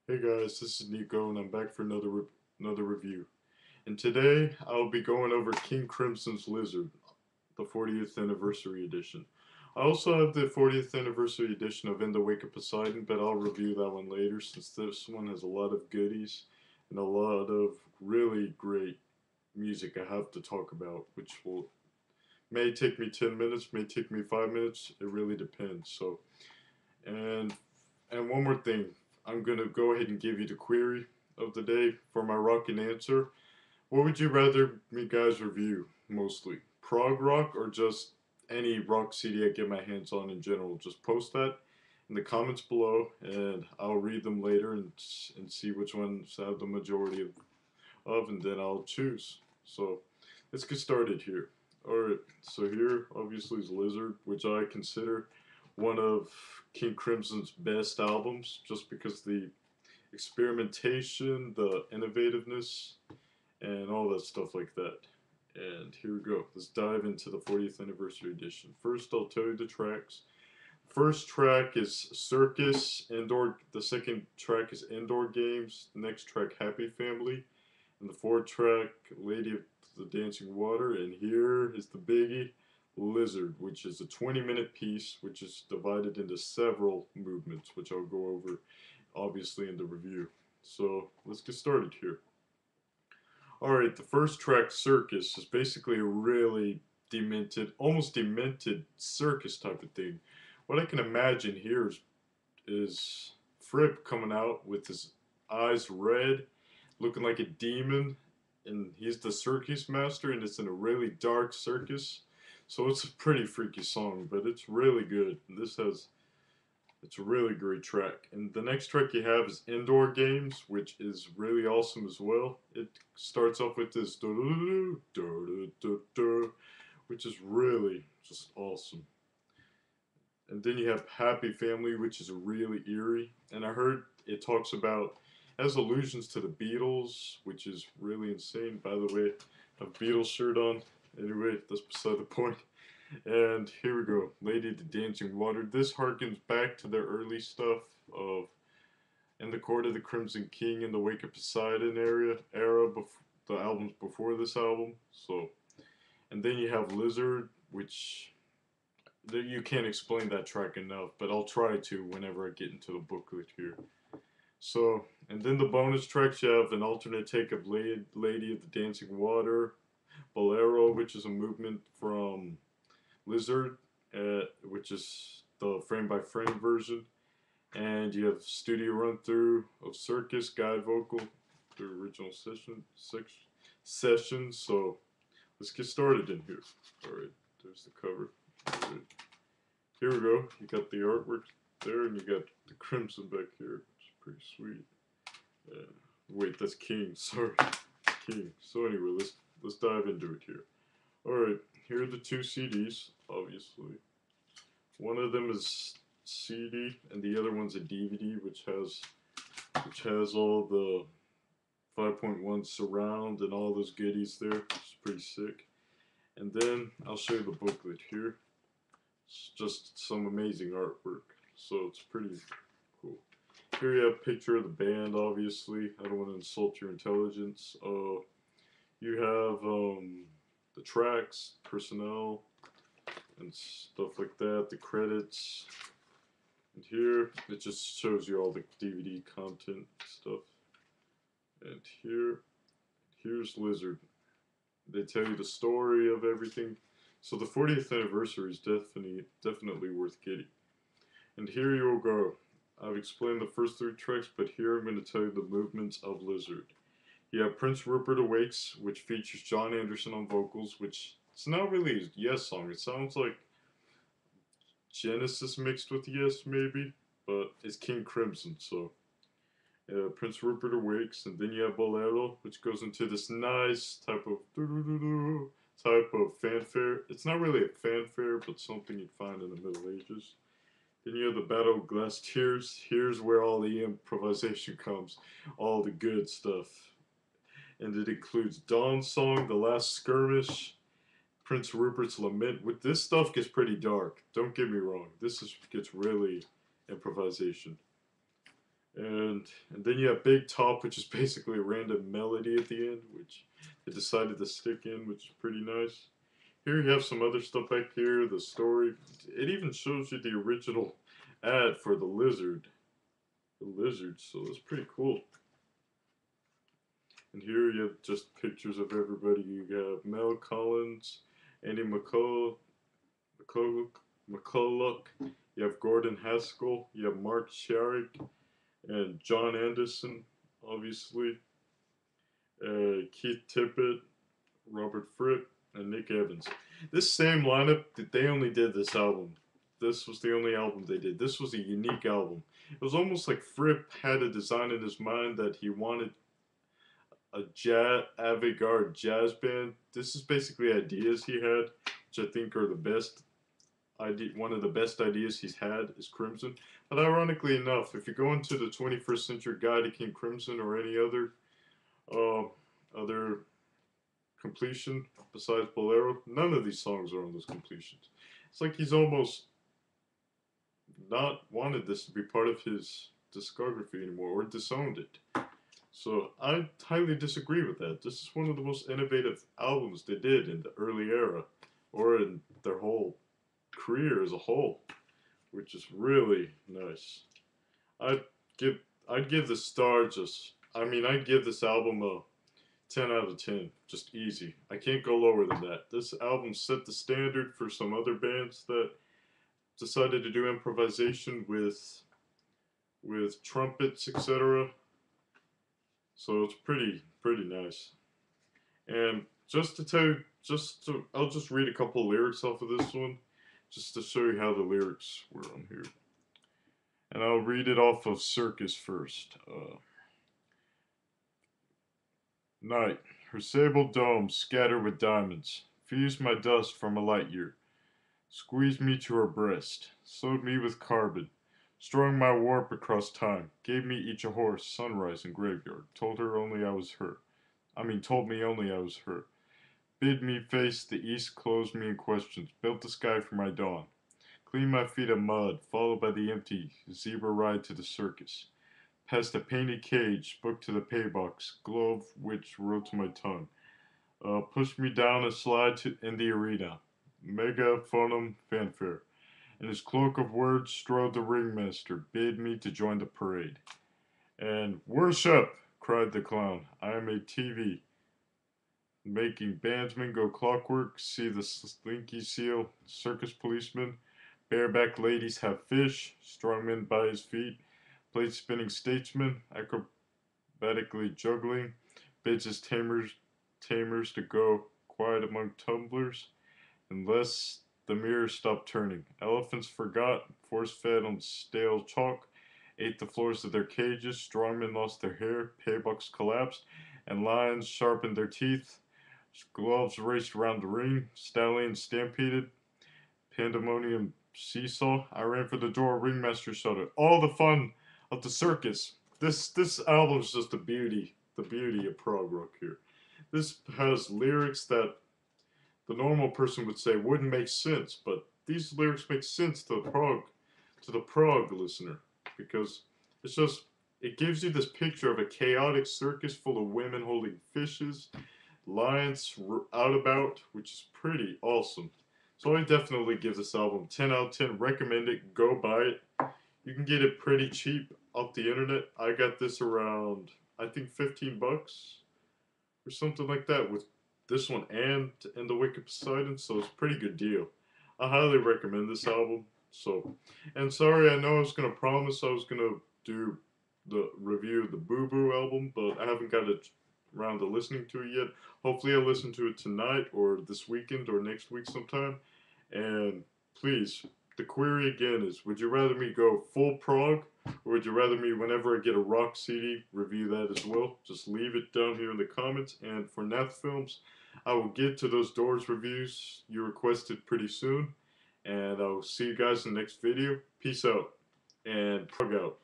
Hey guys, this is Nico and I'm back for another review. And today I'll be going over King Crimson's Lizard, the 40th anniversary edition. I also have the 40th anniversary edition of In the Wake of Poseidon, but I'll review that one later since this one has a lot of goodies and a lot of really great music I have to talk about, which will may take me 10 minutes, may take me 5 minutes, it really depends. And and one more thing, I'm gonna go ahead and give you the query of the day for my Rocknanswer. What would you rather me guys review mostly? Prog rock or just any rock CD I get my hands on in general? Just post that in the comments below, and I'll read them later and see which ones I have the majority of, and then I'll choose. So let's get started here. Alright, so here obviously is Lizard, which I consider one of King Crimson's best albums, just because the experimentation, the innovativeness, and all that stuff like that. And here we go. Let's dive into the 40th anniversary edition. First, I'll tell you the tracks. First track is Circus Indoor. The second track is Indoor Games. The next track, Happy Family. And the fourth track, Lady of the Dancing Water. And here is the biggie, Lizard, which is a 20-minute piece, which is divided into several movements, which I'll go over obviously in the review. So let's get started here. Alright, the first track, Circus, is basically a really demented, almost demented circus type of thing. What I can imagine here is Fripp coming out with his eyes red, looking like a demon, and he's the circus master, and it's in a really dark circus. So it's a pretty freaky song, but it's really good. It's a really great track. And the next track you have is Indoor Games, which is really awesome as well. It starts off with this, which is really just awesome. And then you have Happy Family, which is really eerie. And I heard it talks about, has allusions to the Beatles, which is really insane. By the way, I have a Beatles shirt on. Anyway, that's beside the point. And here we go, Lady of the Dancing Water. This harkens back to their early stuff of In the Court of the Crimson King and the Wake of Poseidon era, the albums before this album. So, and then you have Lizard, which you can't explain that track enough, but I'll try to whenever I get into the booklet here. So, and then the bonus tracks, you have an alternate take of Lady of the Dancing Water, Bolero, which is a movement from Lizard, which is the frame by frame version, and you have studio run through of Circus guide vocal, the original session. So let's get started in here. All right, there's the cover. Right. Here we go. You got the artwork there, and you got the Crimson back here, which is pretty sweet. Wait, that's King. Sorry, King. So anyway, let's dive into it here. Alright, here are the two CDs, obviously. One of them is CD, and the other one's a DVD, which has all the 5.1 surround and all those goodies there. It's pretty sick. And then I'll show you the booklet here. It's just some amazing artwork, so it's pretty cool. Here you have a picture of the band, obviously. I don't want to insult your intelligence. You have the tracks, personnel, and stuff like that, the credits. And here, it just shows you all the DVD content stuff. And here's Lizard. They tell you the story of everything. So the 40th anniversary is definitely worth getting. And here you will go. I've explained the first three tracks, but here I'm going to tell you the movements of Lizard. You have Prince Rupert Awakes, which features John Anderson on vocals, which it's not really a Yes song. It sounds like Genesis mixed with Yes, maybe, but it's King Crimson, so Prince Rupert Awakes, and then you have Bolero, which goes into this nice type of fanfare. It's not really a fanfare, but something you'd find in the Middle Ages. Then you have the Battle of Glass Tears. Here's where all the improvisation comes, all the good stuff. And it includes Dawn's Song, The Last Skirmish, Prince Rupert's Lament. With this stuff gets pretty dark. Don't get me wrong. Gets really improvisation. And then you have Big Top, which is basically a random melody at the end, which they decided to stick in, which is pretty nice. Here you have some other stuff back here, the story. It even shows you the original ad for the lizard. The lizard, so that's pretty cool. And here you have just pictures of everybody. You have Mel Collins, Andy McCulloch, you have Gordon Haskell, you have Mark Sharrick, and John Anderson, obviously, Keith Tippett, Robert Fripp, and Nick Evans. This same lineup, they only did this album. This was the only album they did. This was a unique album. It was almost like Fripp had a design in his mind that he wanted a jazz, avant-garde jazz band. This is basically ideas he had, which I think are the best. One of the best ideas he's had is Crimson. But ironically enough, if you go into the 21st Century Guide to King Crimson or any other completion besides Bolero, none of these songs are on those completions. It's like he's almost not wanted this to be part of his discography anymore or disowned it. So I highly disagree with that. This is one of the most innovative albums they did in the early era, or in their whole career as a whole, which is really nice. I'd give I'd give the star just I'd give this album a 10 out of 10, just easy. I can't go lower than that. This album set the standard for some other bands that decided to do improvisation with trumpets, etc. So it's pretty nice. And just to tell you, I'll just read a couple of lyrics off of this one, just to show you how the lyrics were on here. And I'll read it off of Circus first. Night, her sable dome scattered with diamonds, fused my dust from a light year, squeezed me to her breast, sewed me with carbon, strung my warp across time, gave me each a horse, sunrise and graveyard, told me only I was her, bid me face the east, closed me in questions, built the sky for my dawn, cleaned my feet of mud, followed by the empty zebra ride to the circus, past a painted cage, book to the pay box, glove which wrote to my tongue, pushed me down a slide in the arena, megaphonum fanfare. In his cloak of words strode the ringmaster, bid me to join the parade. And worship, cried the clown, I am a TV, making bandsmen go clockwork, see the slinky seal, circus policeman, bareback ladies have fish, strongmen by his feet, plate spinning statesman, acrobatically juggling, bids his tamers to go quiet among tumblers, unless the mirrors stopped turning. Elephants forgot, force fed on stale chalk, ate the floors of their cages, strongmen lost their hair, paybucks collapsed, and lions sharpened their teeth. Gloves raced around the ring, stallions stampeded, pandemonium seesaw. I ran for the door, ringmaster shouted, all the fun of the circus. This album is just the beauty of prog rock here. This has lyrics that the normal person would say wouldn't make sense, but these lyrics make sense to the prog listener, because it gives you this picture of a chaotic circus full of women holding fishes, lions out about, which is pretty awesome. So I definitely give this album 10 out of 10. Recommend it. Go buy it. You can get it pretty cheap off the internet. I got this around, I think, 15 bucks or something like that with this one and the Wicked Poseidon, so it's a pretty good deal. I highly recommend this album. So, and sorry, I know I was going to promise I was going to do the review of the Boo Boo album, but I haven't got it around to listening to it yet. Hopefully I'll listen to it tonight or this weekend or next week sometime. And please, the query again is, would you rather me go full prog, or would you rather me, whenever I get a rock CD, review that as well? Just leave it down here in the comments. And for Nath Films, I will get to those Doors reviews you requested pretty soon. And I will see you guys in the next video. Peace out, and prog out.